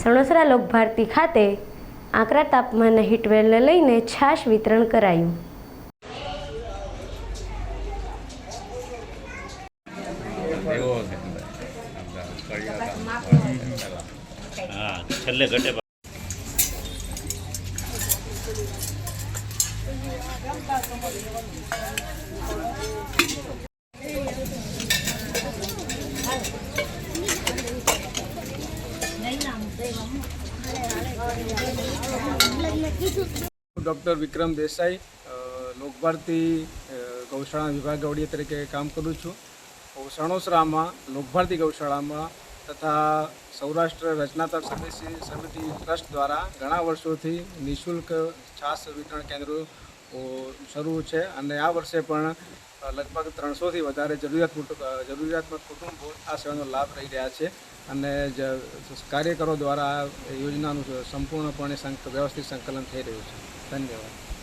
સણોસરા લોકભારતી ખાતે આકરા તાપમાનના હીટવેવને લઈને છાશ વિતરણ કરાયું। डॉक्टर विक्रम देसाई લોકભારતી ગૌશાળા વિભાગ વડીય તરીકે કામ કરું છું। સણોસરામાં લોકભારતી ગૌશાળામાં તથા સૌરાષ્ટ્ર રચનાત્મક સમિતિ ટ્રસ્ટ દ્વારા ઘણા વર્ષોથી નિઃશુલ્ક છાશ વિતરણ કેન્દ્રો શરૂ છે અને આ વર્ષે પણ લગભગ 300થી વધારે જરૂરિયાતમંદ કુટુંબો આ સેવાનો લાભ લઈ રહ્યા છે અને કાર્યકરો દ્વારા આ યોજનાનું સંપૂર્ણપણે વ્યવસ્થિત સંકલન થઈ રહ્યું છે। ધન્યવાદ।